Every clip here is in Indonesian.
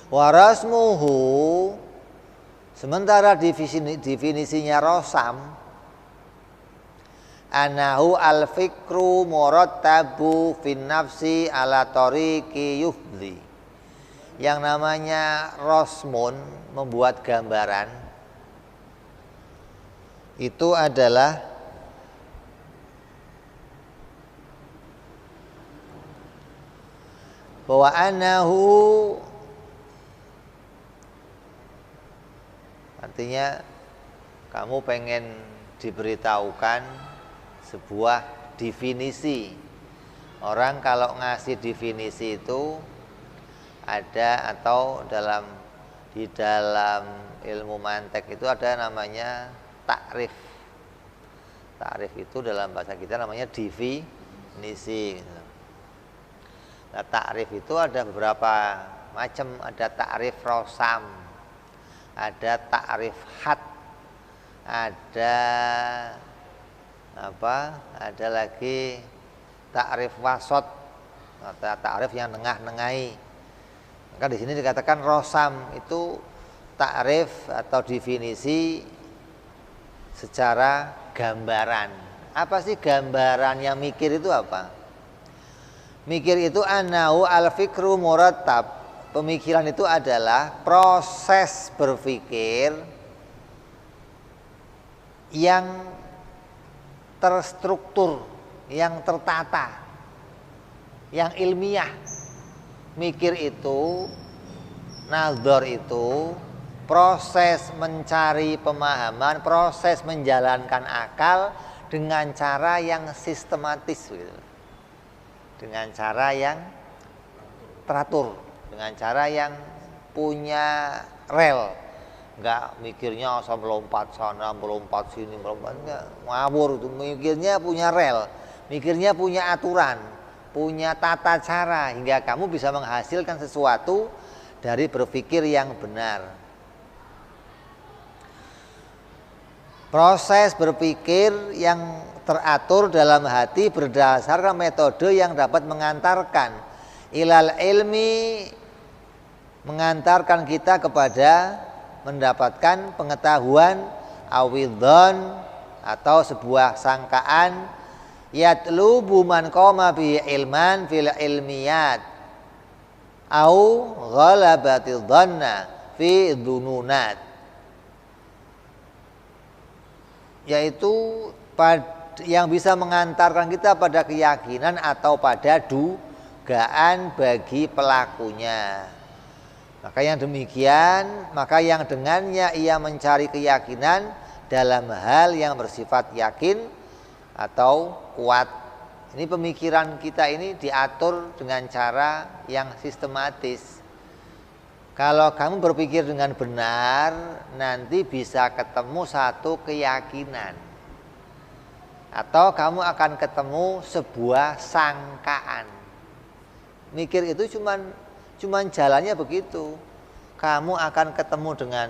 Warasmuhu, sementara definisinya rosam, anahu al-fikru murattabu fin nafsi ala tariqi yuhdi. Yang namanya rosmun, membuat gambaran, itu adalah bahwa anahu, artinya kamu pengen diberitahukan sebuah definisi. Orang kalau ngasih definisi itu ada, atau di dalam ilmu mantek itu ada namanya takrif. Takrif itu dalam bahasa kita namanya definisi. Nah, takrif itu ada beberapa macam, ada takrif rosam, ada takrif had, ada ada lagi takrif wasot, atau takrif yang nengah-nengahi. Maka di sini dikatakan rosam itu takrif atau definisi secara gambaran. Apa sih gambarannya mikir itu apa? Mikir itu anau al-fikru murattab. Pemikiran itu adalah proses berpikir yang terstruktur, yang tertata, yang ilmiah. Mikir itu, nazar itu proses mencari pemahaman, proses menjalankan akal dengan cara yang sistematis gitu. Dengan cara yang teratur, dengan cara yang punya rel. Enggak mikirnya asal melompat sana, melompat sini, melompat, enggak, ngawur itu. Mikirnya punya rel, mikirnya punya aturan, punya tata cara, hingga kamu bisa menghasilkan sesuatu dari berpikir yang benar. Proses berpikir yang teratur dalam hati berdasarkan metode yang dapat mengantarkan ilal ilmi, mengantarkan kita kepada mendapatkan pengetahuan, awidhon, atau sebuah sangkaan, yatlubu man qama bi ilman fil ilmiyat au ghalabatil dhanna fi dhununat, yaitu yang bisa mengantarkan kita pada keyakinan atau pada dugaan bagi pelakunya. Maka yang demikian, maka yang dengannya ia mencari keyakinan dalam hal yang bersifat yakin atau kuat. Ini pemikiran kita ini diatur dengan cara yang sistematis. Kalau kamu berpikir dengan benar, nanti bisa ketemu satu keyakinan. Atau kamu akan ketemu sebuah sangkaan. Mikir itu cuman jalannya begitu. Kamu akan ketemu dengan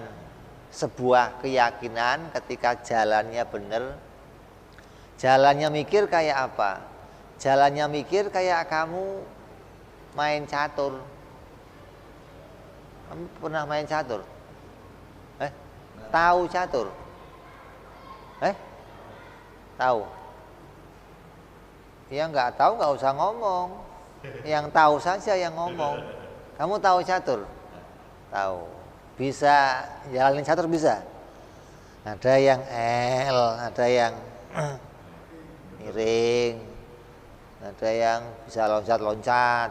sebuah keyakinan ketika jalannya benar. Jalannya mikir kayak apa? Jalannya mikir kayak kamu main catur. Kamu pernah main catur? Tahu catur? Tahu? Ya nggak tahu nggak usah ngomong. Yang tahu saja yang ngomong. Kamu tahu catur? Tahu. Bisa jalanin catur bisa? Ada yang L, ada yang miring, ada yang bisa loncat-loncat,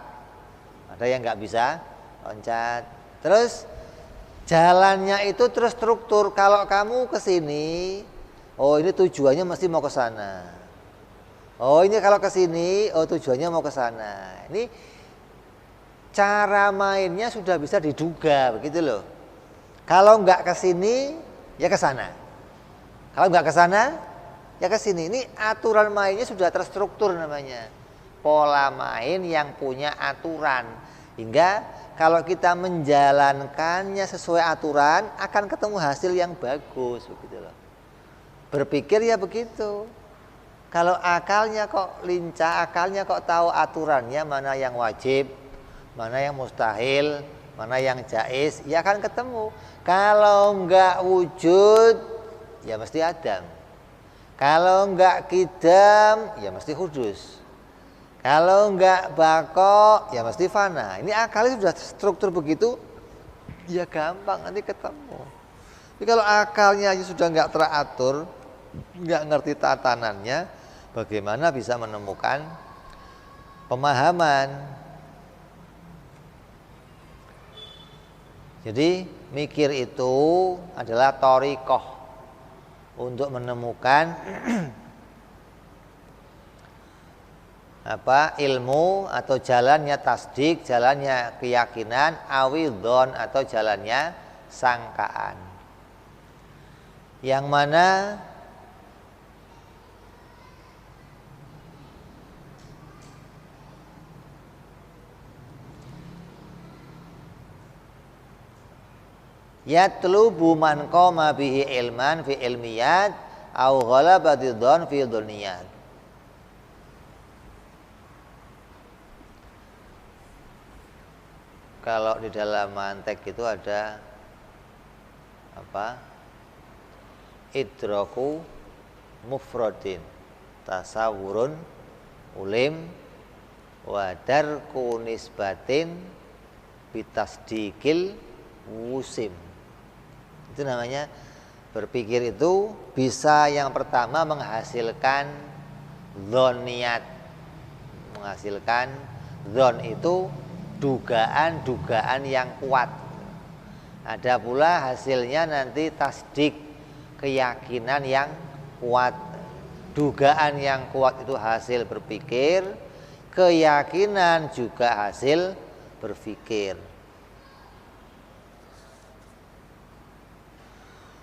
ada yang nggak bisa loncat. Terus jalannya itu terus struktur. Kalau kamu ke sini, oh ini tujuannya mesti mau ke sana. Oh ini kalau ke sini, oh tujuannya mau ke sana. Ini cara mainnya sudah bisa diduga begitu loh. Kalau nggak ke sini, ya ke sana. Kalau nggak ke sana, ya ke sini. Ini aturan mainnya sudah terstruktur namanya. Pola main yang punya aturan. Hingga kalau kita menjalankannya sesuai aturan, akan ketemu hasil yang bagus begitu loh. Berpikir ya begitu. Kalau akalnya kok lincah, akalnya kok tahu aturannya, mana yang wajib, mana yang mustahil, mana yang jais, ya akan ketemu. Kalau enggak wujud, ya mesti adam. Kalau enggak kidam, ya mesti hudus. Kalau enggak bako, ya mesti fana. Ini akalnya sudah struktur begitu, ya gampang nanti ketemu. Tapi kalau akalnya aja sudah enggak teratur, enggak ngerti tatanannya, bagaimana bisa menemukan pemahaman? Jadi mikir itu adalah thoriqoh untuk menemukan ilmu atau jalannya tasdik, jalannya keyakinan, awidhon atau jalannya sangkaan. Yang mana yatlubu man qama bihi ilman fi ilmiyat au ghalabati dhon fi dhuniyat. Kalau di dalam mantek itu ada idraku mufradin, tasawurun ulim, wadarku nisbatin bitasdikil wusim. Itu namanya berpikir itu bisa yang pertama menghasilkan dzoniyat. Menghasilkan dzon itu dugaan-dugaan yang kuat. Ada pula hasilnya nanti tasdik, keyakinan yang kuat. Dugaan yang kuat itu hasil berpikir, keyakinan juga hasil berpikir.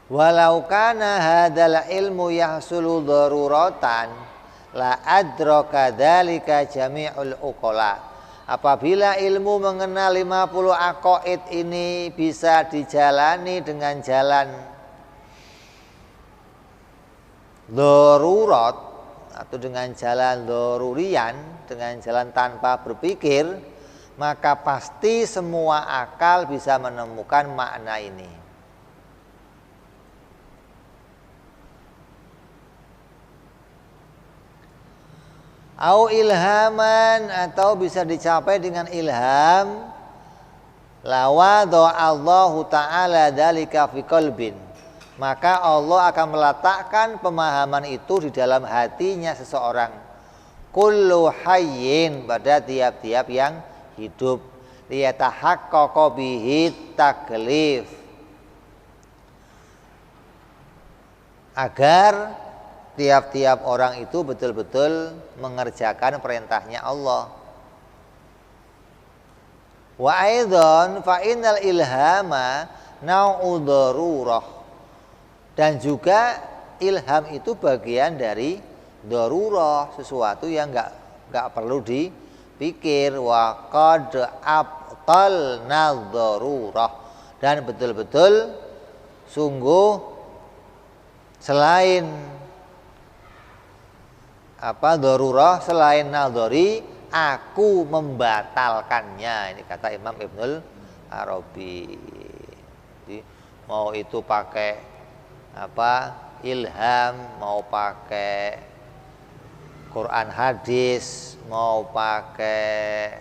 Walau kana hadzal ilmu yahsulu daruratan la adraka dzalika jami'ul uqala. Apabila ilmu mengenal 50 aqaid ini bisa dijalani dengan jalan darurat atau dengan jalan darurian, dengan jalan tanpa berpikir, maka pasti semua akal bisa menemukan makna ini. Au ilhaman, atau bisa dicapai dengan ilham, lawadha Allahu ta'ala dzalika fi qalbin, maka Allah akan meletakkan pemahaman itu di dalam hatinya seseorang. Kullu hayyin, pada tiap-tiap yang hidup, liyatahaqqaqa bihi taklif, agar tiap-tiap orang itu betul-betul mengerjakan perintahnya Allah. Wa aidan fa innal ilhama nau'u darurah, dan juga ilham itu bagian dari darurah, sesuatu yang enggak perlu dipikir. Wa qad abtalna darurah, dan betul-betul sungguh selain darurah, selain nadhari, aku membatalkannya. Ini kata Imam Ibnul Arabi. Jadi, mau itu pakai ilham, mau pakai Quran hadis, mau pakai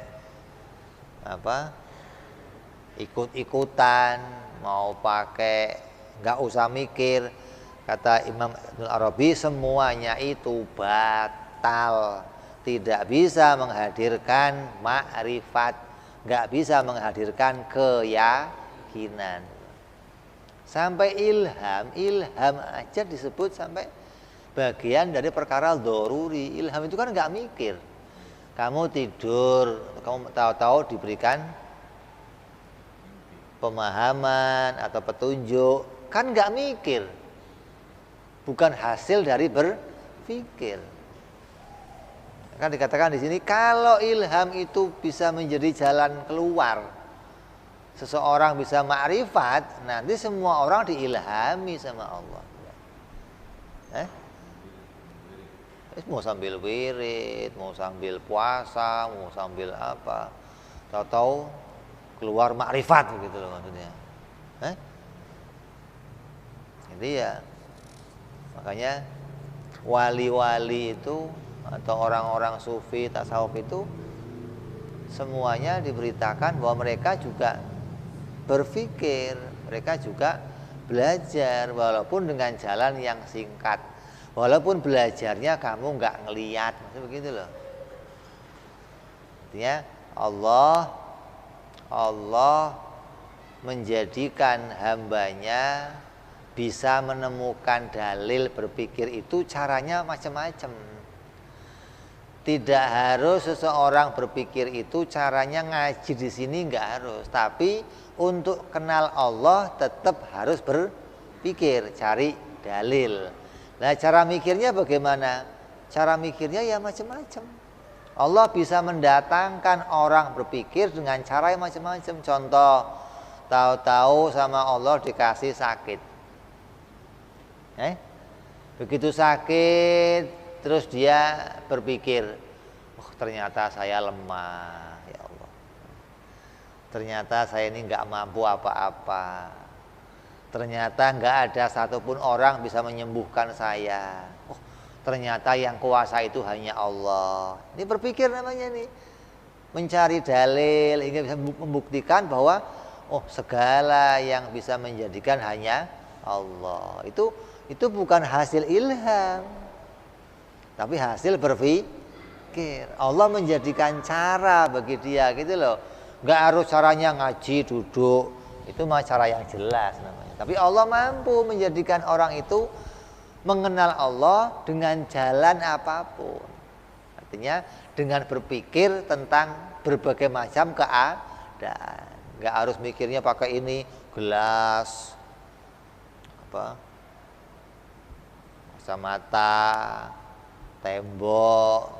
ikut-ikutan, mau pakai nggak usah mikir. Kata Imam Ibnul Arabi, semuanya itu batal, tidak bisa menghadirkan ma'rifat, nggak bisa menghadirkan keyakinan. Sampai ilham aja disebut sampai bagian dari perkara doruri. Ilham itu kan nggak mikir. Kamu tidur, kamu tahu-tahu diberikan pemahaman atau petunjuk, kan nggak mikir. Bukan hasil dari berpikir. Kan dikatakan di sini, kalau ilham itu bisa menjadi jalan keluar, seseorang bisa ma'rifat, nanti semua orang diilhami sama Allah. Mau sambil wirid, mau sambil puasa, mau sambil apa, tahu-tahu keluar makrifat begitu loh maksudnya. Jadi ya makanya wali-wali itu atau orang-orang sufi tasawuf itu semuanya diberitakan bahwa mereka juga berpikir, mereka juga belajar walaupun dengan jalan yang singkat, walaupun belajarnya kamu nggak ngeliat, maksudnya begitu loh. Artinya Allah menjadikan hambanya bisa menemukan dalil berpikir itu caranya macam-macam. Tidak harus seseorang berpikir itu caranya ngaji di sini, nggak harus. Tapi untuk kenal Allah tetap harus berpikir, cari dalil. Nah, cara mikirnya bagaimana? Cara mikirnya ya macam-macam. Allah bisa mendatangkan orang berpikir dengan cara yang macam-macam. Contoh, tahu-tahu sama Allah dikasih sakit. Begitu sakit, terus dia berpikir, oh ternyata saya lemah, ya Allah. Ternyata saya ini nggak mampu apa-apa. Ternyata nggak ada satupun orang bisa menyembuhkan saya. Oh, ternyata yang kuasa itu hanya Allah. Ini berpikir namanya nih, mencari dalil hingga bisa membuktikan bahwa oh segala yang bisa menjadikan hanya Allah. Itu bukan hasil ilham, tapi hasil berpikir. Allah menjadikan cara bagi dia gitu loh. Nggak harus caranya ngaji duduk, itu mah cara yang jelas namanya. Tapi Allah mampu menjadikan orang itu mengenal Allah dengan jalan apapun. Artinya dengan berpikir tentang berbagai macam keadaan. Nggak harus mikirnya pakai ini gelas, kacamata, tembok.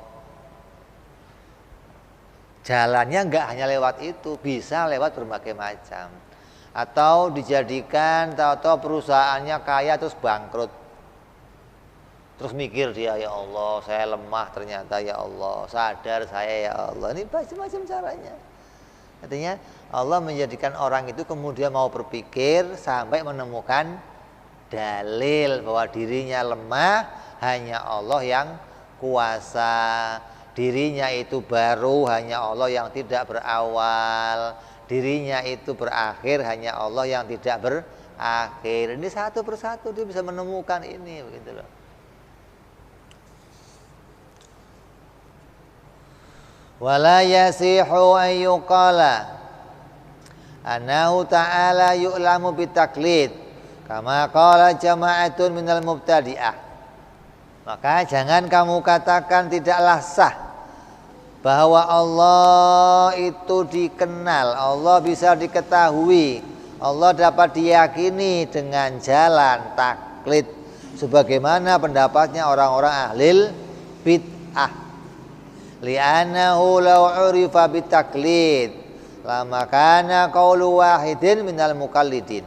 Jalannya nggak hanya lewat itu, bisa lewat berbagai macam. Atau dijadikan tahu-tahu perusahaannya kaya terus bangkrut. Terus mikir dia, ya Allah saya lemah ternyata, ya Allah sadar saya, ya Allah. Ini macam-macam caranya. Artinya Allah menjadikan orang itu kemudian mau berpikir sampai menemukan dalil bahwa dirinya lemah, hanya Allah yang kuasa. Dirinya itu baru, hanya Allah yang tidak berawal. Dirinya itu berakhir, hanya Allah yang tidak berakhir. Ini satu persatu dia bisa menemukan ini, begitu loh. Wala yasihu an yuqala annahu ta'ala yu'lamu bitaklid kama qala jama'atun minal mubtadi'ah. Maka jangan kamu katakan tidaklah sah bahwa Allah itu dikenal, Allah bisa diketahui, Allah dapat diyakini dengan jalan taklid sebagaimana pendapatnya orang-orang ahlil bid'ah. Li'annahu law 'urifa bitaklid lama kana qaulu wahidin minal mukallidin.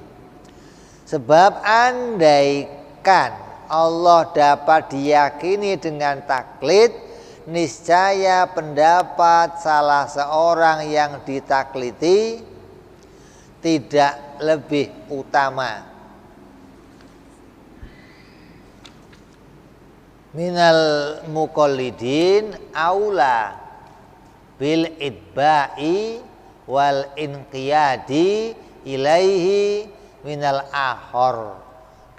Sebab andaikan Allah dapat diyakini dengan taklid, niscaya pendapat salah seorang yang ditakliti tidak lebih utama minal muqallidin aula bil idba'i wal inqiyadi ilaihi minal ahor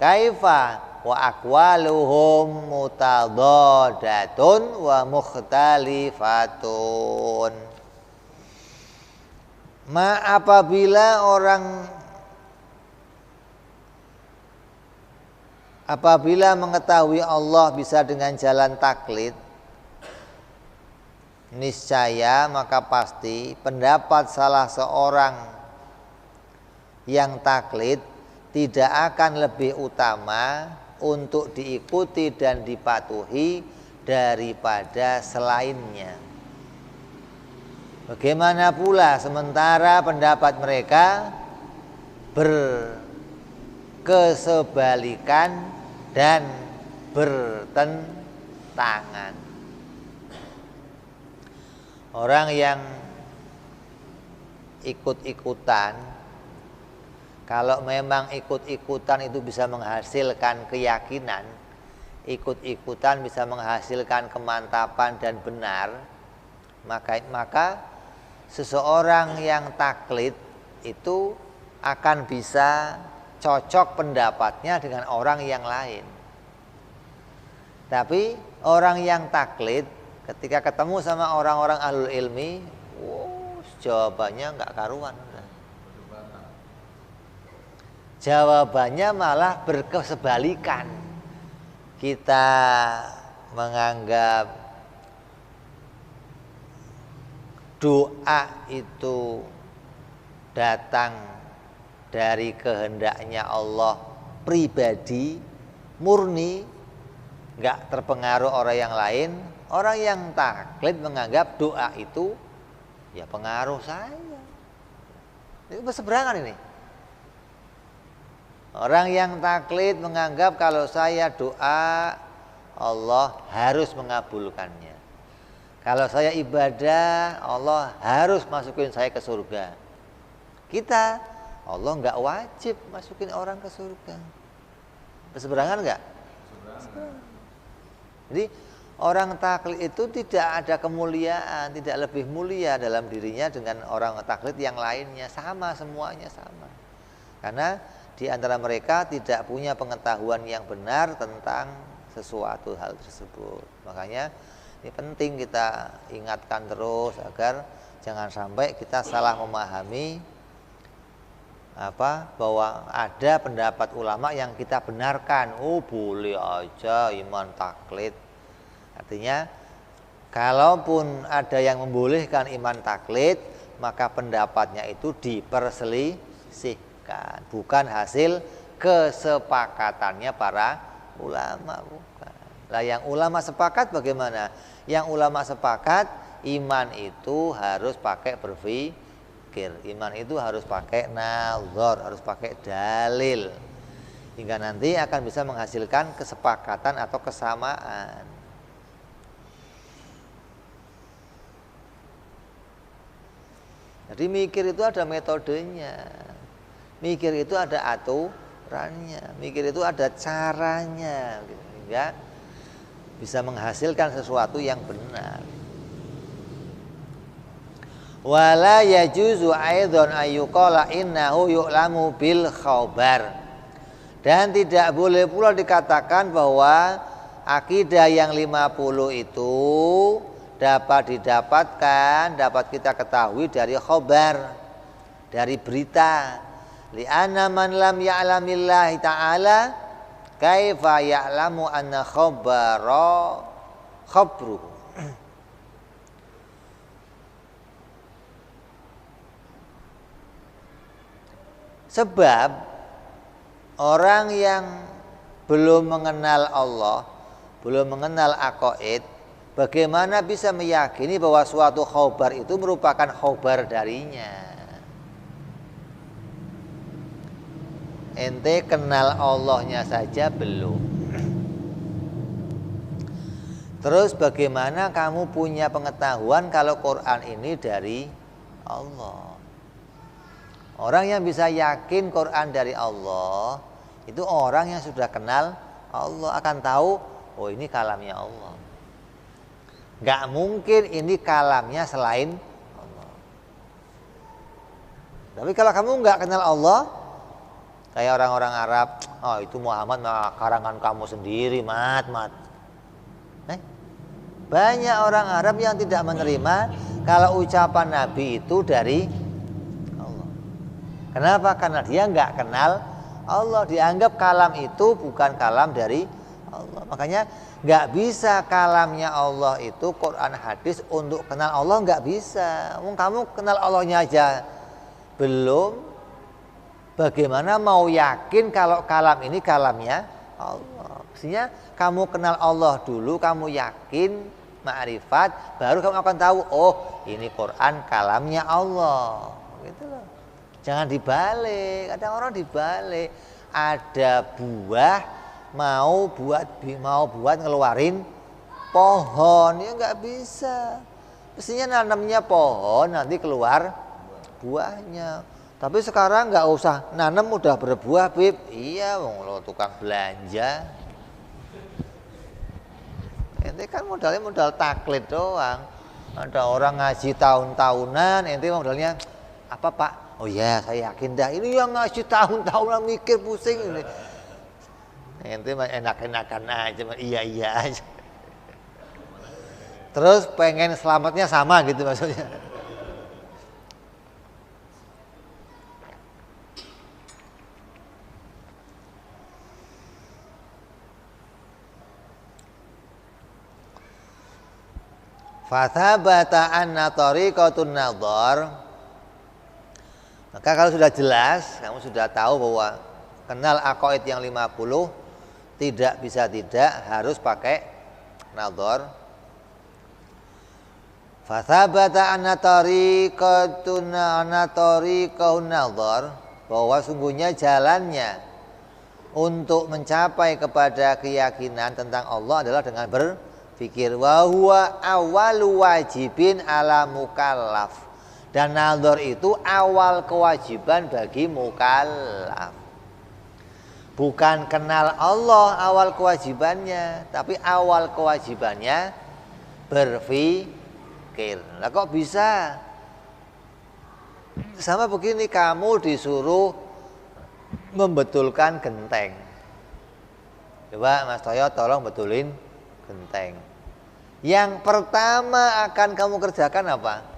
kaifa wa aqwaluhum mutadadatun wa mukhtalifatun. Apabila mengetahui Allah bisa dengan jalan taklid, niscaya maka pasti pendapat salah seorang yang taklid tidak akan lebih utama untuk diikuti dan dipatuhi daripada selainnya. Bagaimana pula sementara pendapat mereka berkesebalikan dan bertentangan. Orang yang ikut-ikutan, kalau memang ikut-ikutan itu bisa menghasilkan keyakinan, ikut-ikutan bisa menghasilkan kemantapan dan benar, maka seseorang yang taklid itu akan bisa cocok pendapatnya dengan orang yang lain. Tapi orang yang taklid ketika ketemu sama orang-orang ahlul ilmi, jawabannya nggak karuan. Jawabannya malah berkesebalikan. Kita menganggap doa itu datang dari kehendaknya Allah pribadi, murni, nggak terpengaruh orang yang lain. Orang yang taklid menganggap doa itu ya pengaruh saya. Itu berseberangan ini. Orang yang taklid menganggap kalau saya doa, Allah harus mengabulkannya. Kalau saya ibadah, Allah harus masukin saya ke surga. Kita, Allah nggak wajib masukin orang ke surga. Berseberangan nggak? Jadi orang taklid itu tidak ada kemuliaan, tidak lebih mulia dalam dirinya dengan orang taklid yang lainnya. Sama, semuanya sama. Karena di antara mereka tidak punya pengetahuan yang benar tentang sesuatu hal tersebut. Makanya ini penting kita ingatkan terus agar jangan sampai kita salah memahami bahwa ada pendapat ulama yang kita benarkan. Oh, boleh aja iman taklid. Artinya kalaupun ada yang membolehkan iman taklid, maka pendapatnya itu diperselisihkan, bukan hasil kesepakatannya para ulama, bukan. Lah yang ulama sepakat bagaimana? Yang ulama sepakat iman itu harus pakai berpikir, iman itu harus pakai nazar, harus pakai dalil, hingga nanti akan bisa menghasilkan kesepakatan atau kesamaan. Jadi mikir itu ada metodenya, mikir itu ada aturannya, mikir itu ada caranya, sehingga bisa menghasilkan sesuatu yang benar. Wala yajuzu aidzon ayyuqala innahu yu'lamu bil khabar. Dan tidak boleh pula dikatakan bahwa akidah yang 50 itu dapat didapatkan, dapat kita ketahui dari khabar, dari berita. Li'anna man lam ya'lamillahi ta'ala kaifa ya'lamu anna khabruhu. Sebab orang yang belum mengenal Allah, belum mengenal aqaid, bagaimana bisa meyakini bahwa suatu khabar itu merupakan khabar darinya? Ente kenal Allahnya saja belum. Terus bagaimana kamu punya pengetahuan kalau Quran ini dari Allah? Orang yang bisa yakin Quran dari Allah itu orang yang sudah kenal Allah, akan tahu oh ini kalamnya Allah. Gak mungkin ini kalamnya selain Allah. Tapi kalau kamu gak kenal Allah, kayak orang-orang Arab, oh itu Muhammad karangan kamu sendiri, mat. Banyak orang Arab yang tidak menerima kalau ucapan Nabi itu dari Allah. Kenapa? Karena dia nggak kenal Allah, dianggap kalam itu bukan kalam dari Allah. Makanya nggak bisa kalamnya Allah itu Quran hadis untuk kenal Allah, nggak bisa. Kamu kenal Allahnya aja belum, bagaimana mau yakin kalau kalam ini kalamnya Allah? Maksudnya kamu kenal Allah dulu, kamu yakin ma'rifat, baru kamu akan tahu oh ini Quran kalamnya Allah. Gitu loh. Jangan dibalik. Kadang orang dibalik. Ada buah mau buat ngeluarin pohon, ya nggak bisa. Mestinya nanamnya pohon nanti keluar buahnya. Tapi sekarang nggak usah nanam udah berbuah, Bib. Iya, wong lo tukang belanja. Ente kan modalnya modal taklid doang. Ada orang ngaji tahun-tahunan, ente modalnya apa, Pak? Oh ya, saya yakin dah. Ini yang ngaji tahun-tahunan mikir pusing ini. Ente enak-enakan aja, iya aja. Terus pengen selamatnya sama gitu maksudnya. Fathabata anna tariqatun nadhar. Maka kalau sudah jelas, kamu sudah tahu bahwa kenal aqaid yang 50 tidak bisa tidak harus pakai nadhar. Fathabata anna tariqatun nadhar, bahwa sungguhnya jalannya untuk mencapai kepada keyakinan tentang Allah adalah dengan berpikir. Wa huwa awwalu wajibin ala mukallaf. Dan nazar itu awal kewajiban bagi mukallaf. Bukan kenal Allah awal kewajibannya, tapi awal kewajibannya berpikir. Lah kok bisa? Sama begini, kamu disuruh membetulkan genteng. Coba Mas Toyo tolong betulin genteng. Yang pertama akan kamu kerjakan apa?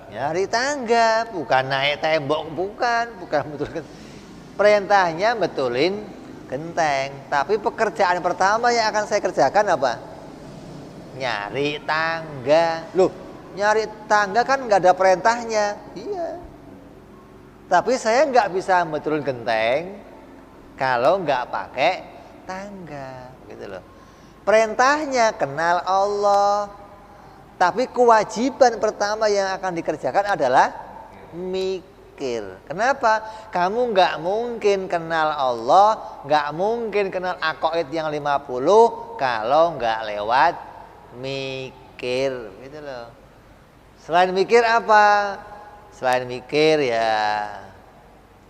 Nyari tangga, bukan naik tembok, bukan betulin. Perintahnya betulin genteng, tapi pekerjaan pertama yang akan saya kerjakan apa? Nyari tangga. Loh, nyari tangga kan nggak ada perintahnya. Iya. Tapi saya nggak bisa betulin genteng kalau nggak pakai tangga, gitu loh. Perintahnya kenal Allah, tapi kewajiban pertama yang akan dikerjakan adalah mikir. Kenapa? Kamu nggak mungkin kenal Allah, nggak mungkin kenal aqaid yang 50 kalau nggak lewat mikir, gitu loh. Selain mikir apa? Selain mikir ya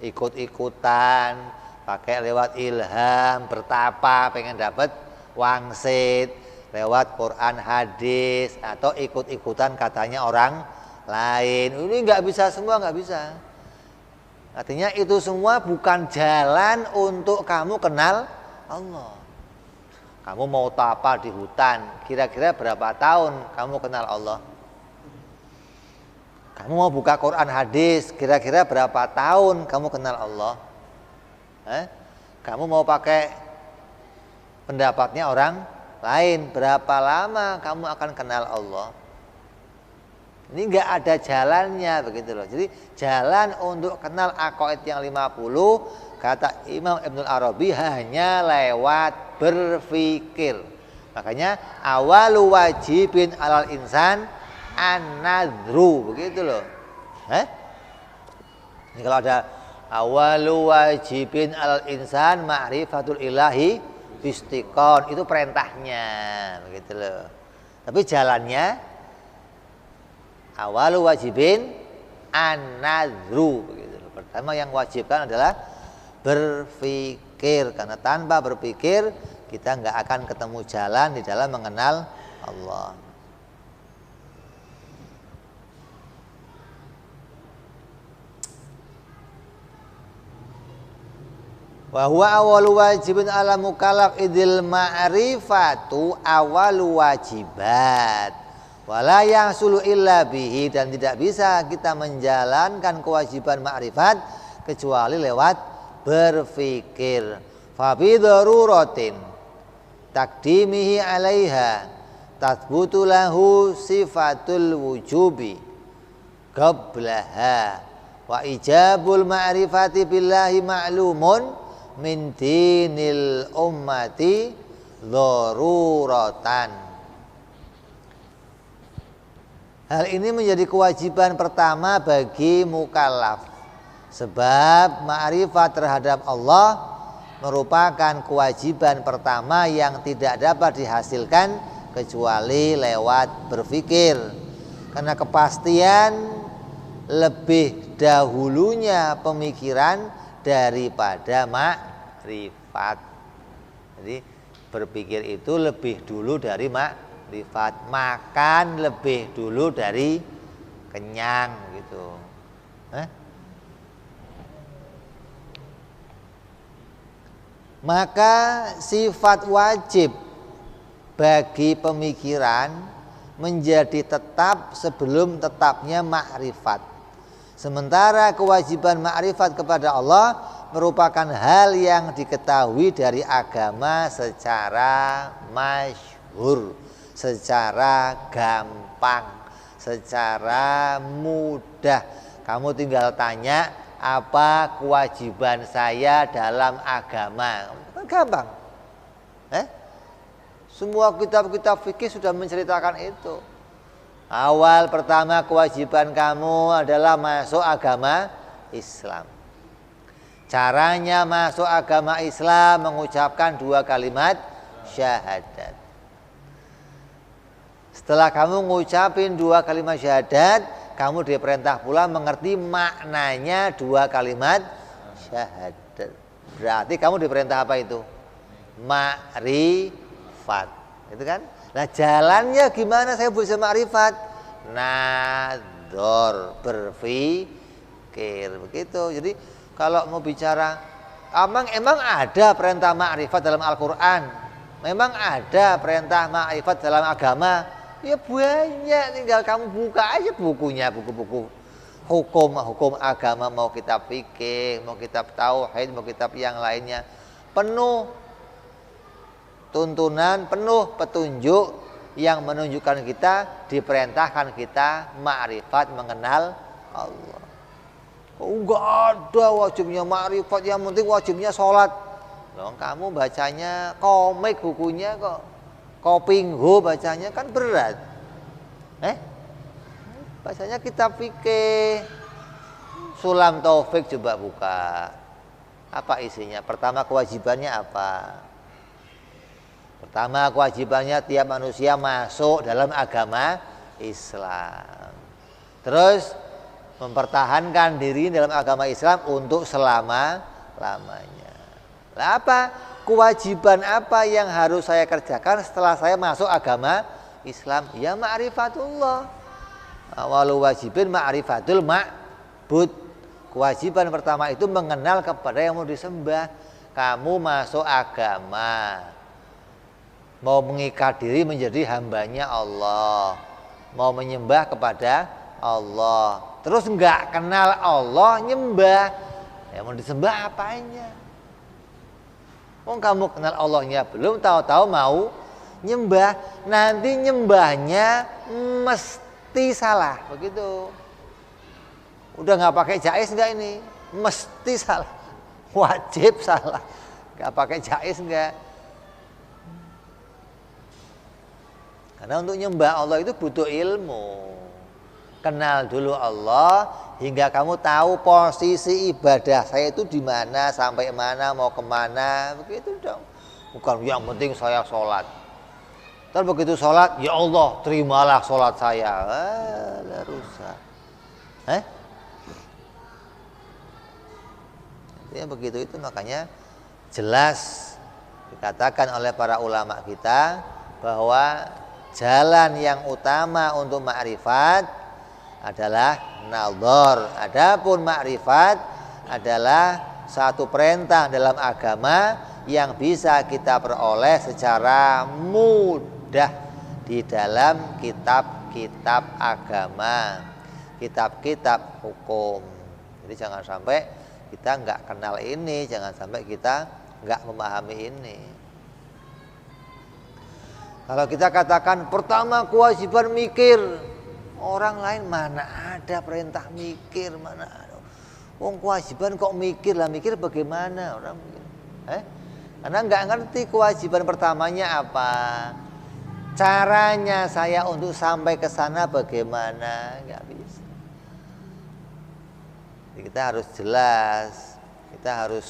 ikut-ikutan, pakai lewat ilham, bertapa, pengen dapat wangsit, lewat Quran hadis, atau ikut-ikutan katanya orang lain. Ini nggak bisa semua, nggak bisa. Artinya itu semua bukan jalan untuk kamu kenal Allah. Kamu mau tapa di hutan, kira-kira berapa tahun kamu kenal Allah? Kamu mau buka Quran hadis, kira-kira berapa tahun kamu kenal Allah? Kamu mau pakai pendapatnya orang lain, berapa lama kamu akan kenal Allah? Ini enggak ada jalannya, begitu loh. Jadi jalan untuk kenal aqaid yang 50 kata Imam Ibnul Arabi hanya lewat berpikir. Makanya awalu wajibin alal insan an-nadhru, begitu loh. Ini kalau ada awalu wajibin alal insan ma'rifatul ilahi istiqon, itu perintahnya, begitu loh. Tapi jalannya awalu wajibin an-nadhru, begitu loh. Pertama yang wajibkan adalah berpikir, karena tanpa berpikir kita nggak akan ketemu jalan di dalam mengenal Allah. Wa huwa awalu wajibin ala mukallaf idil ma'rifatu awalu wajibat wala yahsulu illa bihi, dan tidak bisa kita menjalankan kewajiban ma'rifat kecuali lewat berpikir. Fa bi daruratin taqdimihi 'alaiha tathbutu lahu sifatul wujubi qablaha wa ijabul ma'rifati billahi ma'lumun min dinil ummati daruratan. Hal ini menjadi kewajiban pertama bagi mukallaf, sebab ma'rifat terhadap Allah merupakan kewajiban pertama yang tidak dapat dihasilkan kecuali lewat berpikir. Karena kepastian lebih dahulunya pemikiran daripada makrifat. Jadi berpikir itu lebih dulu dari makrifat, makan lebih dulu dari kenyang gitu. Maka sifat wajib bagi pemikiran menjadi tetap sebelum tetapnya makrifat. Sementara kewajiban makrifat kepada Allah merupakan hal yang diketahui dari agama secara masyhur, secara gampang, secara mudah. Kamu tinggal tanya, apa kewajiban saya dalam agama? Gampang. Semua kitab-kitab fikih sudah menceritakan itu. Awal pertama kewajiban kamu adalah masuk agama Islam. Caranya masuk agama Islam mengucapkan 2 kalimat syahadat. Setelah kamu ngucapin 2 kalimat syahadat, kamu diperintah pula mengerti maknanya 2 kalimat syahadat. Berarti kamu diperintah apa itu? Makrifat. Itu kan? Nah, jalannya gimana saya bisa makrifat? Nadzor, berpikir begitu. Jadi kalau mau bicara emang ada perintah makrifat dalam Al-Qur'an? Memang ada perintah makrifat dalam agama? Ya banyak, tinggal kamu buka aja bukunya, buku-buku hukum agama, mau kitab fikih, mau kitab tauhid, mau kitab yang lainnya. Penuh tuntunan, penuh petunjuk yang menunjukkan kita diperintahkan kita makrifat, mengenal Allah. Enggak ada wajibnya makrifat, yang penting wajibnya sholat. Loh, kamu bacanya komik bukunya kok, Kopingho bacanya kan berat. Bacanya kitab fikih. Sulam Taufik coba buka. Apa isinya? Pertama kewajibannya apa? Pertama kewajibannya tiap manusia masuk dalam agama Islam. Terus mempertahankan diri dalam agama Islam untuk selama-lamanya. Lah apa? Kewajiban apa yang harus saya kerjakan setelah saya masuk agama Islam? Ya ma'rifatullah. Walau wajibin ma'rifatul ma'bud. Kewajiban pertama itu mengenal kepada yang mau disembah. Kamu masuk agama, mau mengikat diri menjadi hambanya Allah, mau menyembah kepada Allah, terus enggak kenal Allah, nyembah, ya mau disembah apanya? Kamu kenal Allahnya belum, tahu-tahu mau nyembah, nanti nyembahnya mesti salah, begitu. Udah nggak pakai jaiz nggak ini? Mesti salah, wajib salah, nggak pakai jaiz nggak? Karena untuk nyembah Allah itu butuh ilmu. Kenal dulu Allah hingga kamu tahu posisi ibadah saya itu di mana, sampai mana, mau kemana, begitu dong. Bukan yang penting saya sholat. Terus begitu sholat, ya Allah terimalah sholat saya. Rusak. Ya begitu itu, makanya jelas dikatakan oleh para ulama kita bahwa jalan yang utama untuk makrifat adalah nadzor. Adapun makrifat adalah satu perintah dalam agama yang bisa kita peroleh secara mudah di dalam kitab-kitab agama, kitab-kitab hukum. Jadi jangan sampai kita nggak kenal ini, jangan sampai kita nggak memahami ini. Kalau kita katakan pertama kewajiban mikir, orang lain mana ada perintah mikir, mana ada. Kewajiban kok mikir lah, mikir bagaimana orang mikir? Karena nggak ngerti kewajiban pertamanya apa, caranya saya untuk sampai ke sana bagaimana, nggak bisa. Jadi kita harus jelas, kita harus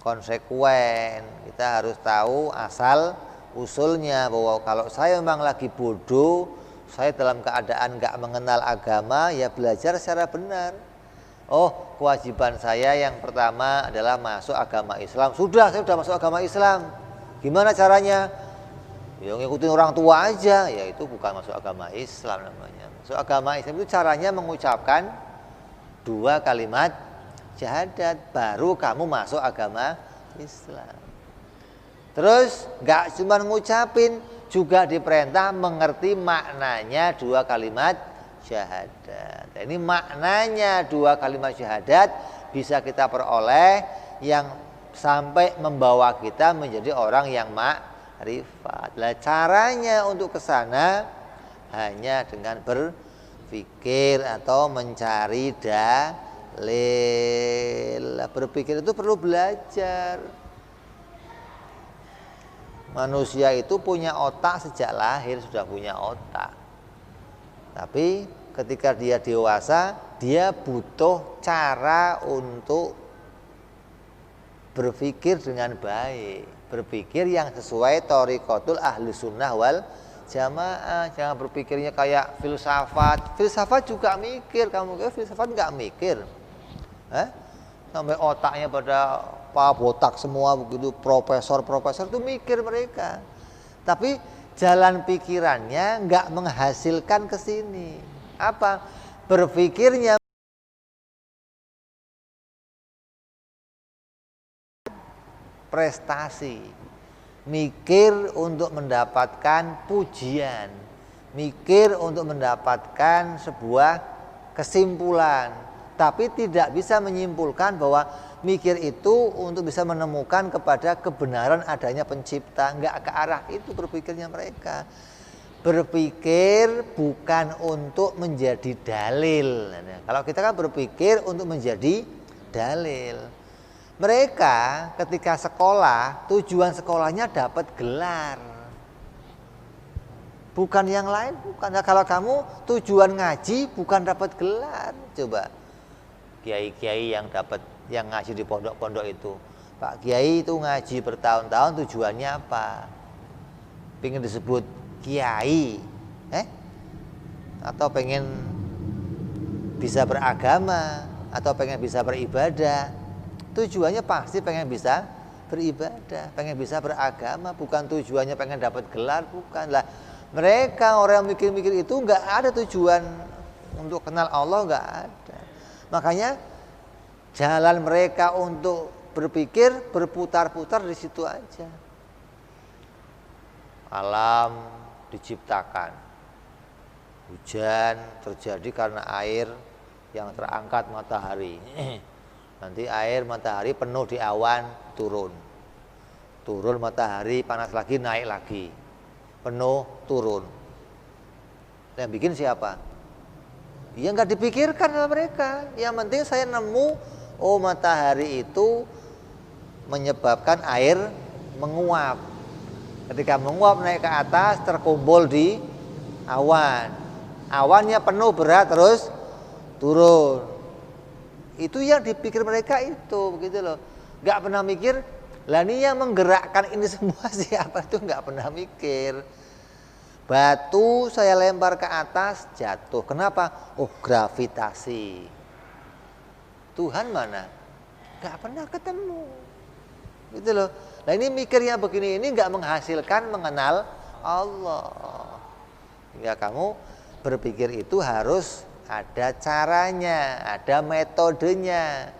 konsekuen, kita harus tahu asal usulnya, bahwa kalau saya memang lagi bodoh, saya dalam keadaan nggak mengenal agama, ya belajar secara benar. Oh, kewajiban saya yang pertama adalah masuk agama Islam. Sudah, saya sudah masuk agama Islam. Gimana caranya? Ya ngikutin orang tua aja. Ya itu bukan masuk agama Islam namanya. Masuk agama Islam itu caranya mengucapkan 2 kalimat syahadat, baru kamu masuk agama Islam. Terus nggak cuma ngucapin, juga diperintah mengerti maknanya 2 kalimat syahadat. Ini maknanya 2 kalimat syahadat bisa kita peroleh yang sampai membawa kita menjadi orang yang makrifat. Lah caranya untuk ke sana hanya dengan berpikir atau mencari dalil. Berpikir itu perlu belajar. Manusia itu punya otak sejak lahir, sudah punya otak. Tapi ketika dia dewasa, dia butuh cara untuk berpikir dengan baik. Berpikir yang sesuai thoriqatul ahli sunnah wal jamaah. Jangan berpikirnya kayak filsafat. Filsafat juga mikir, kamu kira filsafat nggak mikir? Sampai otaknya pada botak semua begitu, profesor itu mikir mereka. Tapi jalan pikirannya nggak menghasilkan ke sini. Apa? Berpikirnya prestasi. Mikir untuk mendapatkan pujian. Mikir untuk mendapatkan sebuah kesimpulan. Tapi tidak bisa menyimpulkan bahwa mikir itu untuk bisa menemukan kepada kebenaran adanya pencipta. Enggak ke arah itu berpikirnya mereka. Berpikir bukan untuk menjadi dalil. Nah, kalau kita kan berpikir untuk menjadi dalil. Mereka ketika sekolah, tujuan sekolahnya dapat gelar. Bukan yang lain, bukan. Nah, kalau kamu tujuan ngaji bukan dapat gelar. Coba kiai-kiai yang ngaji di pondok-pondok itu, Pak Kiai itu ngaji bertahun-tahun, tujuannya apa? Pengen disebut kiai, atau pengen bisa beragama, atau pengen bisa beribadah? Tujuannya pasti pengen bisa beribadah, pengen bisa beragama, bukan tujuannya pengen dapat gelar, bukan lah. Mereka orang yang mikir-mikir itu nggak ada tujuan untuk kenal Allah, nggak ada. Makanya jalan mereka untuk berpikir berputar-putar di situ aja. Alam diciptakan, hujan terjadi karena air yang terangkat matahari. Nanti air matahari penuh di awan, turun matahari, panas lagi, naik lagi, penuh, turun. Yang bikin siapa? Ya nggak dipikirkan sama mereka. Yang penting saya nemu, oh matahari itu menyebabkan air menguap. Ketika menguap naik ke atas, terkumpul di awan. Awannya penuh, berat, terus turun. Itu yang dipikir mereka itu, begitu loh. Nggak pernah mikir, lah ini yang menggerakkan ini semua siapa, itu nggak pernah mikir. Batu saya lempar ke atas, jatuh. Kenapa? Oh, gravitasi. Tuhan mana? Gak pernah ketemu. Gitu loh. Nah ini mikirnya begini, ini gak menghasilkan mengenal Allah. Hingga kamu berpikir itu harus ada caranya, ada metodenya,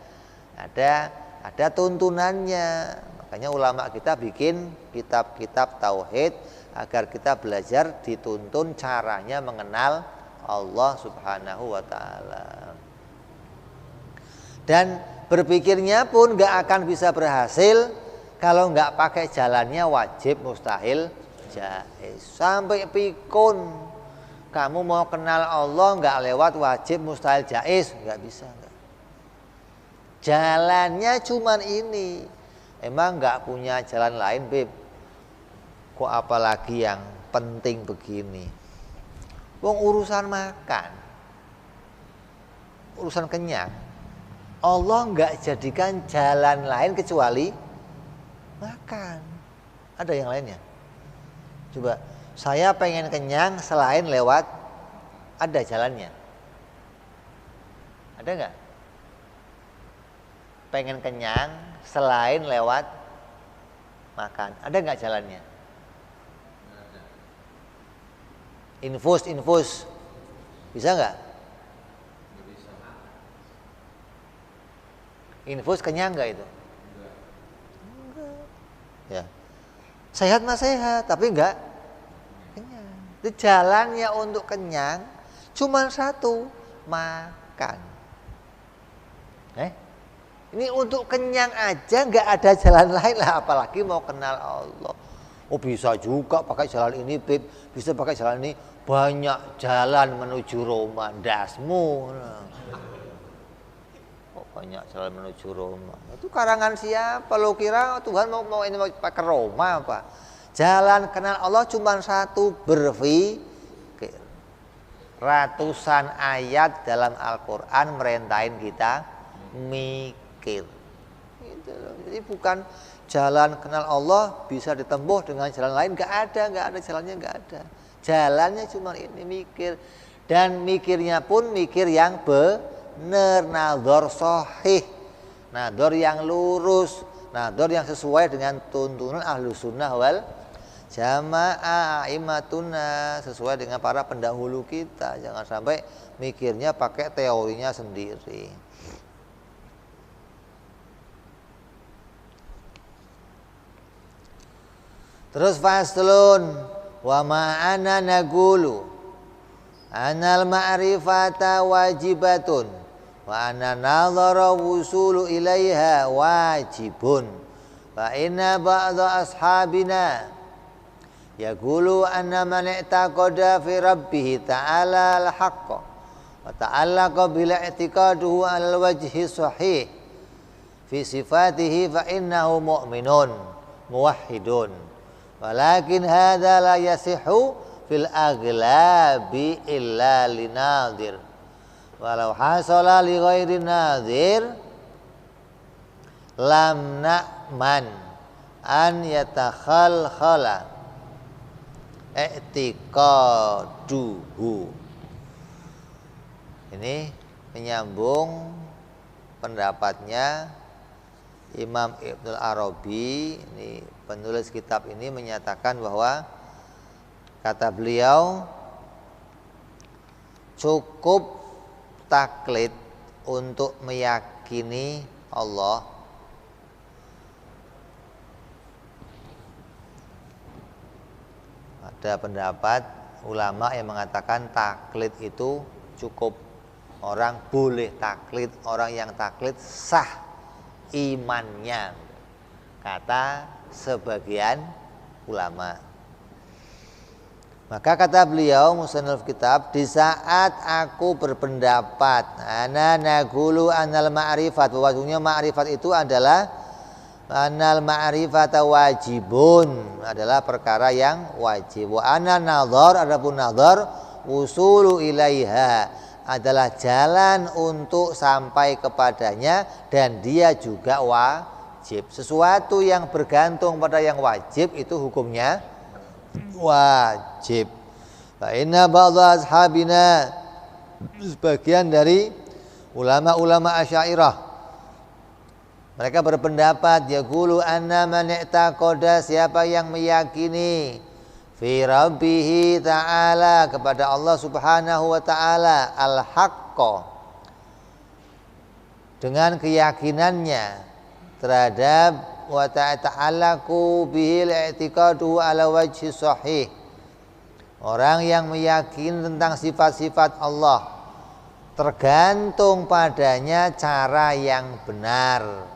ada tuntunannya. Makanya ulama kita bikin kitab-kitab tauhid agar kita belajar dituntun caranya mengenal Allah Subhanahu wa ta'ala. Dan berpikirnya pun gak akan bisa berhasil kalau gak pakai jalannya wajib, mustahil, jaiz. Sampai pikun kamu mau kenal Allah gak lewat wajib, mustahil, jaiz, gak bisa. Gak. Jalannya cuman ini. Emang gak punya jalan lain, Beb? Kok apalagi yang penting begini? Wong urusan makan, urusan kenyang, Allah nggak jadikan jalan lain kecuali makan. Ada yang lainnya? Coba, saya pengen kenyang selain lewat ada jalannya. Ada nggak? Pengen kenyang selain lewat makan, ada nggak jalannya? Infus, bisa nggak? Infus kenyang nggak itu? Enggak. Ya, sehat mah sehat, tapi nggak kenyang. Itu jalannya untuk kenyang cuma satu, makan. Ini untuk kenyang aja nggak ada jalan lain lah, apalagi mau kenal Allah. Oh bisa juga pakai jalan ini, Bib. Bisa pakai jalan ini. Banyak jalan menuju Roma. Dasmu. Oh banyak jalan menuju Roma. Itu karangan siapa? Lo kira Tuhan mau ini mau pakai Roma apa? Jalan kenal Allah cuma satu, berpikir. Ratusan ayat dalam Al-Quran merintahin kita mikir. Jadi bukan jalan kenal Allah bisa ditempuh dengan jalan lain, nggak ada jalannya, nggak ada. Jalannya cuma ini, mikir. Dan mikirnya pun mikir yang benar, nadhor sahih, nadhor yang lurus, nadhor yang sesuai dengan tuntunan Ahlus Sunnah wal Jamaah, aimatuna, sesuai dengan para pendahulu kita. Jangan sampai mikirnya pakai teorinya sendiri. Terus faslun wa ma'ana naqulu anal ma'rifata wajibatun wa anna nadhara wusulu ilaiha wajibun fa inna ba'dha ashabina yaqulu anna man i'taqada fi rabbih ta'ala al-haqq wa ta'allaqa bil i'tiqaduhu al wajhi sahih fi sifatihi fa innahu mu'minun muwahhidun. Walakin hadza la yasihu fil aglabi illa linadir. Walau hasala li ghairi nadir lam na'man an yatakhalkhala i'tiqaduhu. Ini menyambung pendapatnya Imam Ibnul Arabi. Ini penulis kitab ini menyatakan bahwa kata beliau cukup taklid untuk meyakini Allah ada pendapat ulama yang mengatakan taklid itu cukup. Orang boleh taklid, orang yang taklid sah imannya, kata sebagian ulama. Maka kata beliau musannif kitab, di saat aku berpendapat ana naqulu anal ma'rifat, bahwasanya ma'rifat itu adalah anal ma'rifata wajibun, adalah perkara yang wajib. Wa ana nadhar, adapun nadhar usulu ilaiha, adalah jalan untuk sampai kepadanya dan dia juga wajib. Sesuatu yang bergantung pada yang wajib itu hukumnya wajib. Fa inna ba'dha ashabina, sebagian dari ulama-ulama Asy'ariyah, mereka berpendapat yaqulu anna man i'taqada, siapa yang meyakini fi rabbihi ta'ala, kepada Allah subhanahu wa ta'ala, al-haqqa, dengan keyakinannya terhadap wa ta'alaku bihil i'tiqadu ala wajhi sahih, orang yang meyakini tentang sifat-sifat Allah tergantung padanya cara yang benar.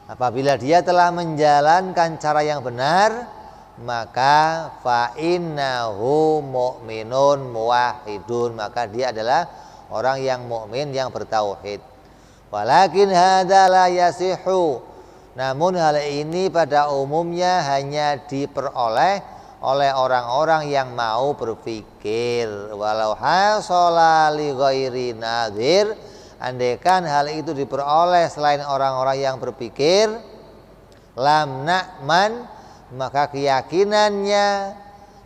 Apabila dia telah menjalankan cara yang benar, maka fa innahu mu'minun muwahhidun, maka dia adalah orang yang mukmin yang bertauhid. Walakin hadza la yasihu, namun hal ini pada umumnya hanya diperoleh oleh orang-orang yang mau berpikir. Walau hasala li ghairi nadhir, andaikan hal itu diperoleh selain orang-orang yang berpikir, lam na'man, maka keyakinannya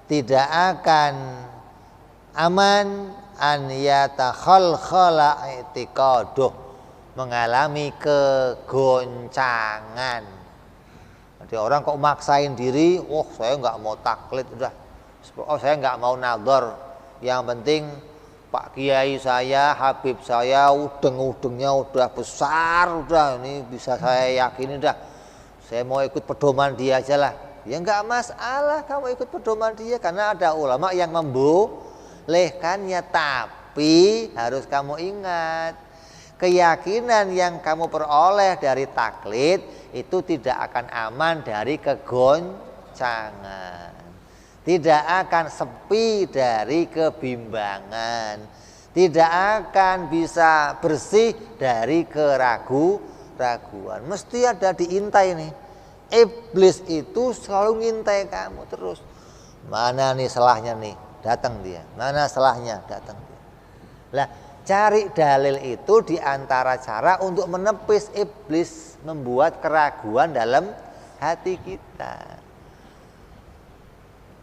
tidak akan Aman an yatakhalkhala i'tiqaduh, mengalami kegoncangan. Jadi orang kok maksain diri, oh saya nggak mau taklid, udah, oh saya nggak mau nador, yang penting Pak Kiai saya, Habib saya, udeng-udengnya udah besar, udah ini bisa saya yakini, udah saya mau ikut pedoman dia aja lah. Ya nggak masalah kamu ikut pedoman dia, karena ada ulama yang membolehkannya. Tapi harus kamu ingat, keyakinan yang kamu peroleh dari taklid itu tidak akan aman dari kegoncangan, tidak akan sepi dari kebimbangan, tidak akan bisa bersih dari keraguan. Mesti ada diintai nih. Iblis itu selalu ngintai kamu terus. Mana nih salahnya nih? Datang dia. Mana salahnya? Datang dia. Lah, cari dalil itu diantara cara untuk menepis iblis, membuat keraguan dalam hati kita.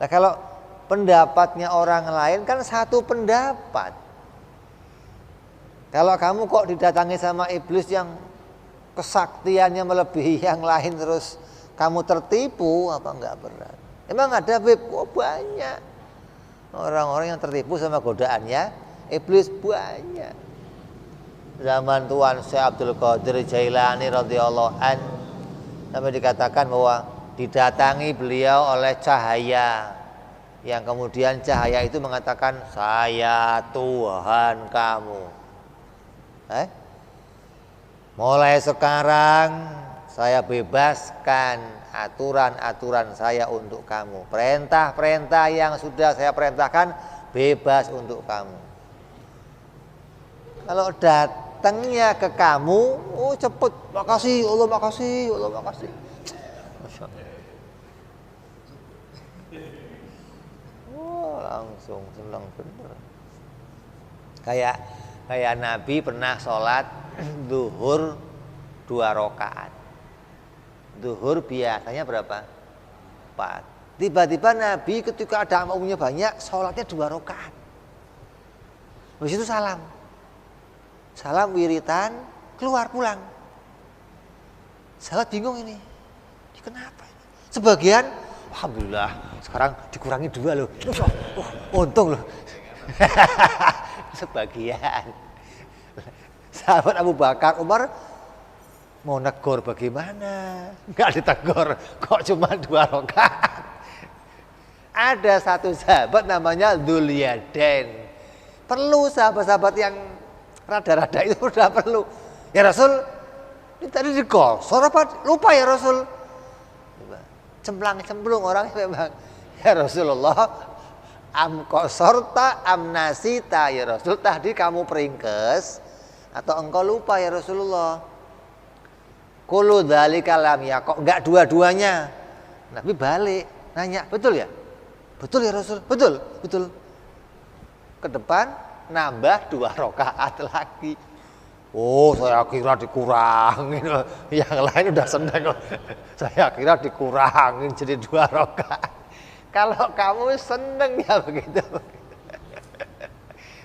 Nah, kalau pendapatnya orang lain kan satu pendapat. Kalau kamu kok didatangi sama iblis yang kesaktiannya melebihi yang lain, terus kamu tertipu, apa enggak berat? Emang ada Beb? Oh, banyak orang-orang yang tertipu sama godaannya iblis, banyak. Zaman Tuan Syekh Abdul Qadir Jailani radhiyallahu an, sampai dikatakan bahwa didatangi beliau oleh cahaya, yang kemudian cahaya itu mengatakan, saya Tuhan kamu. Mulai sekarang saya bebaskan aturan-aturan saya untuk kamu. Perintah-perintah yang sudah saya perintahkan bebas untuk kamu. Kalau datangnya ke kamu, oh cepet, makasih Allah, makasih Allah, makasih. Masya Allah. Oh, langsung senang bener. Kayak Nabi pernah sholat zuhur 2 rakaat. Zuhur biasanya berapa? 4. Tiba-tiba Nabi ketika ada makmumnya banyak, sholatnya 2 rakaat. Habis itu salam wiritan, keluar pulang. Sahabat bingung ini kenapa ini? Sebagian, alhamdulillah sekarang dikurangi 2 loh. Untung loh. Sebagian sahabat Abu Bakar, Umar mau negor bagaimana? Enggak ditegur, kok cuma 2 rakaat. Ada satu sahabat namanya Dzuliyadain. Perlu sahabat-sahabat yang rada-rada itu udah perlu. Ya Rasul, ini tadi digosor apa? Lupa ya Rasul. Cemplang-cemplung orangnya memang. Ya Rasulullah, am qasorta am nasita ya Rasul, tadi kamu peringkes atau engkau lupa ya Rasulullah? Kullu dzalika lam ya, kok enggak dua-duanya? Nabi balik nanya, betul ya? Betul ya Rasul? Betul. Ke depan nambah 2 rakaat lagi. Oh, saya kira dikurangin. Yang lain udah senang. Saya kira dikurangin jadi 2 rakaat. Kalau kamu seneng ya begitu.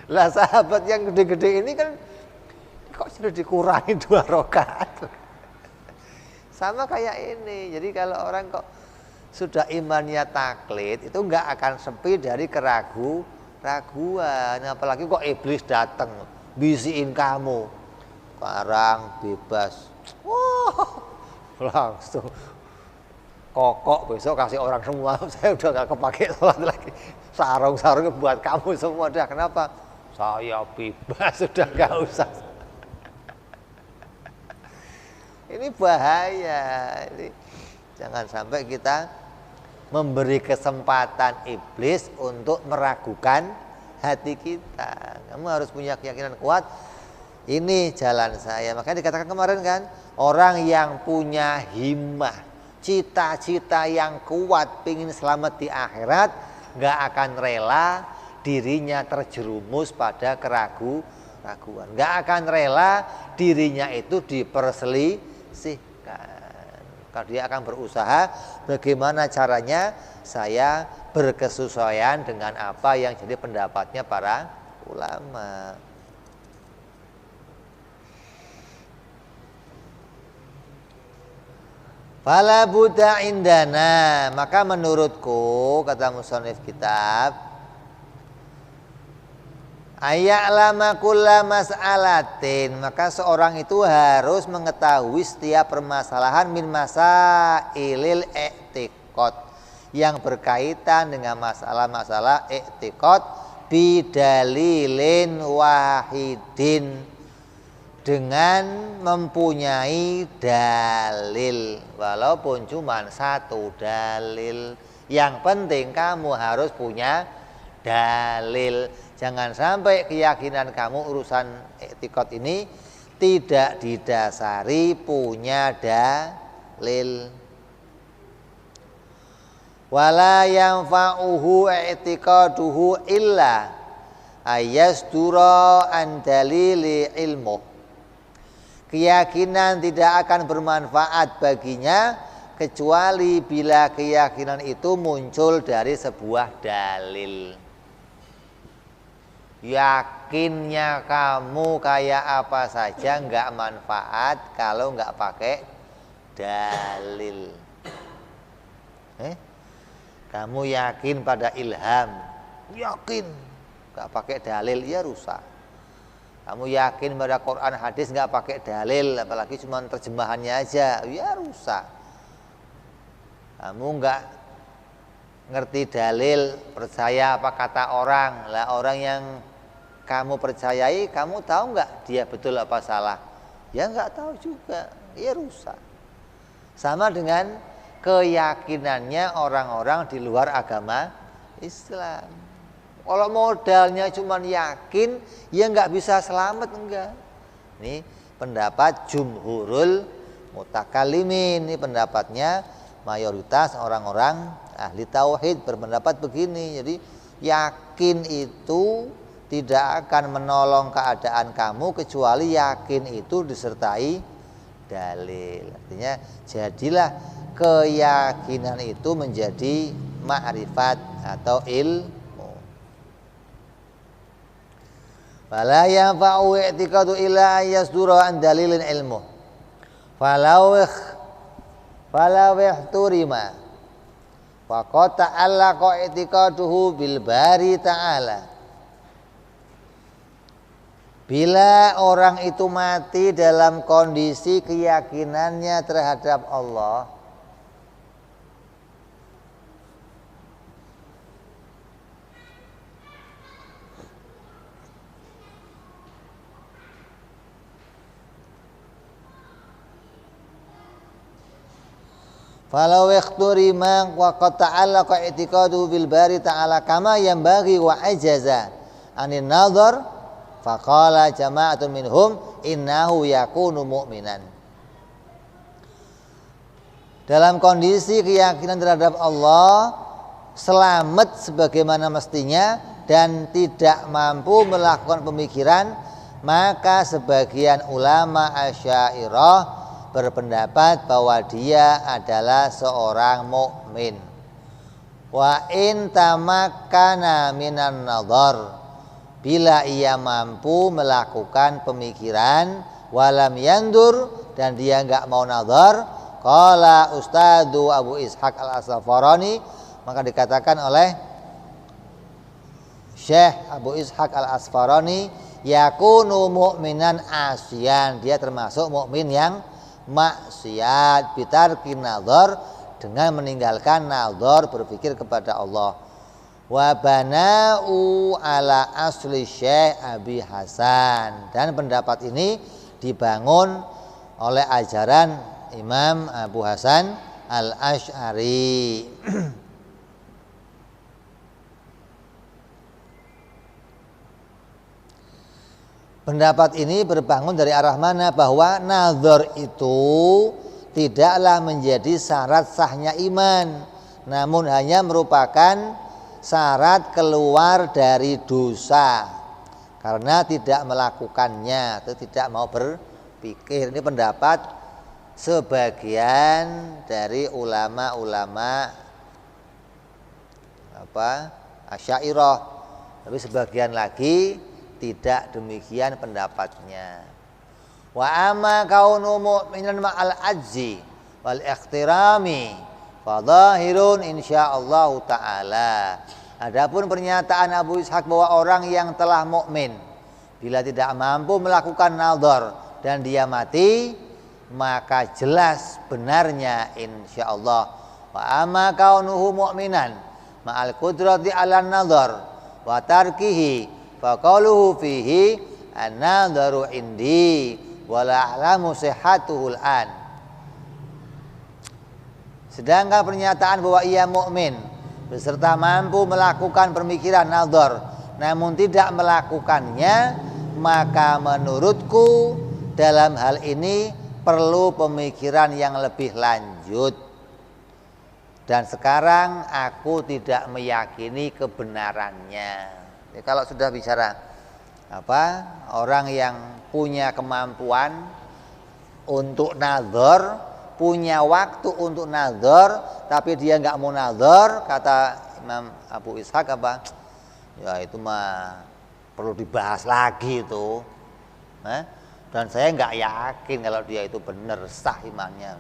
Lah sahabat yang gede-gede ini kan kok sudah dikurangi 2 rakaat. Sama kayak ini. Jadi kalau orang kok sudah imannya taklid, itu enggak akan sepi dari keraguan. Apalagi kok iblis datang bisiin kamu, sekarang bebas. Wah, langsung kokok, besok kasih orang semua. Saya udah gak kepake sholat lagi. Sarung-sarungnya buat kamu semua. Dah, kenapa? Saya bebas, sudah gak usah. Ini bahaya. Ini jangan sampai kita memberi kesempatan iblis untuk meragukan hati kita. Kamu harus punya keyakinan kuat. Ini jalan saya. Makanya dikatakan kemarin kan, orang yang punya himmah, cita-cita yang kuat, pingin selamat di akhirat, gak akan rela dirinya terjerumus pada keraguan. Gak akan rela dirinya itu diperselisihkan. Maka dia akan berusaha bagaimana caranya saya berkesesuaian dengan apa yang jadi pendapatnya para ulama. Fala buddha indana, maka menurutku kata musannif kitab, aya'lama kulla mas'alatin, maka seorang itu harus mengetahui setiap permasalahan min masailil i'tiqad, yang berkaitan dengan masalah-masalah i'tiqad bidalilin wahidin, dengan mempunyai dalil, walaupun cuma satu dalil. Yang penting kamu harus punya dalil. Jangan sampai keyakinan kamu urusan i'tiqad ini tidak didasari punya dalil. Wala yanfa'uhu i'tiqaduhu illa ayasdura an dalili ilmu. Keyakinan tidak akan bermanfaat baginya kecuali bila keyakinan itu muncul dari sebuah dalil. Yakinnya kamu kayak apa saja nggak manfaat kalau nggak pakai dalil. Kamu yakin pada ilham, yakin nggak pakai dalil ya rusak. Kamu yakin pada Quran hadis nggak pakai dalil, apalagi cuma terjemahannya aja, ya rusak. Kamu nggak ngerti dalil, percaya apa kata orang. Lah orang yang kamu percayai, kamu tahu nggak dia betul apa salah? Ya nggak tahu juga, ya rusak. Sama dengan keyakinannya orang-orang di luar agama Islam. Kalau modalnya cuma yakin, ya nggak bisa selamat, enggak. Ini pendapat jumhurul mutakalimin, ini pendapatnya mayoritas orang-orang ahli tauhid berpendapat begini. Jadi yakin itu tidak akan menolong keadaan kamu kecuali yakin itu disertai dalil. Artinya jadilah keyakinan itu menjadi ma'rifat atau ilmu. Fala yanfa'u i'tiqadu illa yasdura an dalilin ilmu. Falau ihturima faqad ta'allaqa i'tiqaduhu bil bari ta'ala. Bila orang itu mati dalam kondisi keyakinannya terhadap Allah, falau ikhturima wa qad ta'allaqa i'tiqaduhu bil bari ta'ala kama yanbaghi wa ajaza anin nadhar faqala jama'atun minhum innahu yakunu mu'minan. Dalam kondisi keyakinan terhadap Allah selamat sebagaimana mestinya dan tidak mampu melakukan pemikiran, maka sebagian ulama Asy'ariyah berpendapat bahwa dia adalah seorang mukmin. Wa in tamakkana minan nadhar, bila ia mampu melakukan pemikiran, walam yandur, dan dia enggak mau nadhar, qala Ustadu Abu Ishaq Al-Asfarani, maka dikatakan oleh Syekh Abu Ishaq Al-Asfarani, yakunu mu'minan asyan, dia termasuk mukmin yang maksiat bitarkin nadhar, dengan meninggalkan nadhar, berpikir kepada Allah. Wa bana'u ala asli Syekh Abi Hasan, dan pendapat ini dibangun oleh ajaran Imam Abu Hasan Al-Asy'ari. Pendapat ini berbangun dari arah mana? Bahwa nazar itu tidaklah menjadi syarat sahnya iman, namun hanya merupakan syarat keluar dari dosa karena tidak melakukannya atau tidak mau berpikir. Ini pendapat sebagian dari ulama-ulama Asy'ariyah, tapi sebagian lagi tidak demikian pendapatnya. Wa amma kaunu mu'minan ma'al ajzi wal ikhtirami fadhahirun insyaallah taala. Adapun pernyataan Abu Ishaq bahwa orang yang telah mukmin bila tidak mampu melakukan nadhar dan dia mati, maka jelas benarnya insyaallah. Wa amma kaunuhu mu'minan ma'al qudrati 'alan nadhar wa tarkihi fa qauluhu fihi an-nadharu indi wala a'lamu sihhatuhul an. Sedangkan pernyataan bahwa ia mukmin beserta mampu melakukan pemikiran nadhar namun tidak melakukannya, maka menurutku dalam hal ini perlu pemikiran yang lebih lanjut. Dan sekarang aku tidak meyakini kebenarannya. Jadi kalau sudah bicara orang yang punya kemampuan untuk nadhar, punya waktu untuk nadhar, tapi dia nggak mau nadhar, kata Imam Abu Ishaq ya itu mah perlu dibahas lagi itu. Dan saya nggak yakin kalau dia itu benar sah imannya.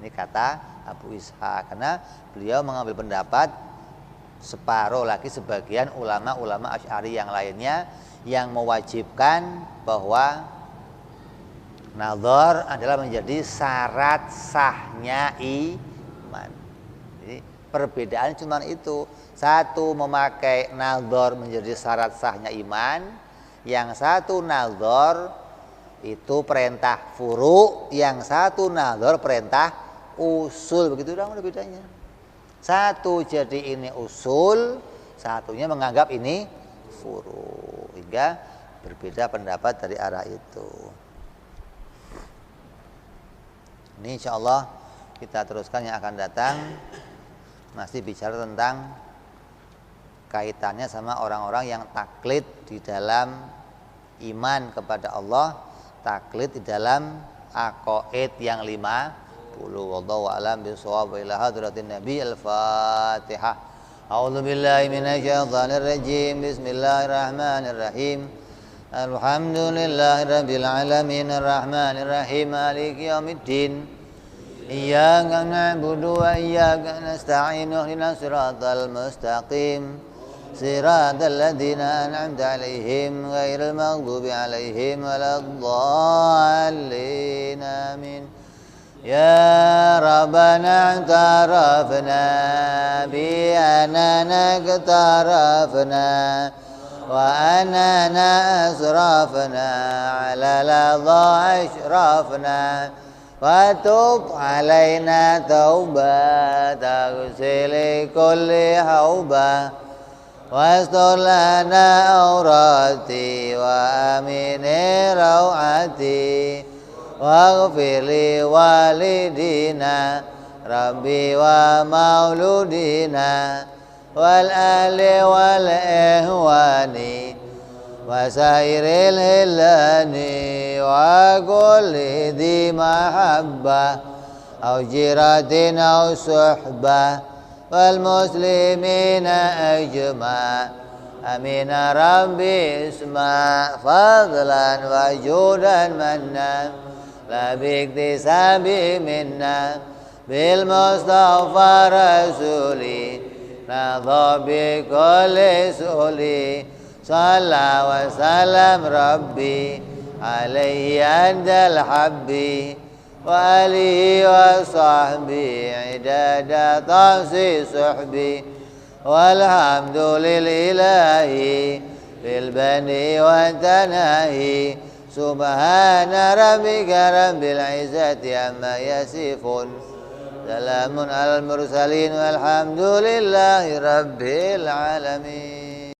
Ini kata Abu Ishaq, karena beliau mengambil pendapat separuh lagi sebagian ulama-ulama Asy'ari yang lainnya yang mewajibkan bahwa nadhar adalah menjadi syarat sahnya iman. Jadi perbedaan cuma itu. Satu memakai nadhar menjadi syarat sahnya iman, yang satu nadhar itu perintah furu, yang satu nadhar perintah usul. Begitu dong bedanya. Satu jadi ini usul, satunya menganggap ini furu, hingga berbeda pendapat dari arah itu. Ini insya Allah kita teruskan yang akan datang, masih bicara tentang kaitannya sama orang-orang yang taklid di dalam iman kepada Allah, taklid di dalam aqaid yang 50. Wallahu a'lam bishawab. Ila hadratin Nabi al-Fatihah. A'udzu billahi minasyaitonir rajim. Bismillahirrahmanirrahim. Alhamdulillahirabbil alamin arrahmanir rahim maliki yaumiddin. Iyyaka na'budu wa iyyaka nasta'in ihdinas siratal mustaqim. Siratal ladzina an'amta 'alaihim ghairil maghdubi 'alaihim waladdallin. Amin. Ya Rabbana i'tarafna bi anana i'tarafna wa anana asrafna 'ala ladha ashrafna wa tub 'alaina taubatan taghsil kulli hauba wastur lana aurati wa amini rawati waghfir li walidina rabbi wa mauludina wal ali wal ihwani wa sairil hilani wa kulli dhi mahabbah au jiratin au suhbah wal muslimina ajma' amin rabbi isma' fadlan wa judan manna la biktisabi minna bil mustafa rasuli nadha bi kulli suli salla wa salam rabbi alaihi andal habbi wa alihi wa sahbihi idada tasi suhbi walhamdulillahi bil bani wa tanahi subhana rabbika rabbil izzati amma yasifun salamun alal mursalin walhamdulillahi rabbil alamin.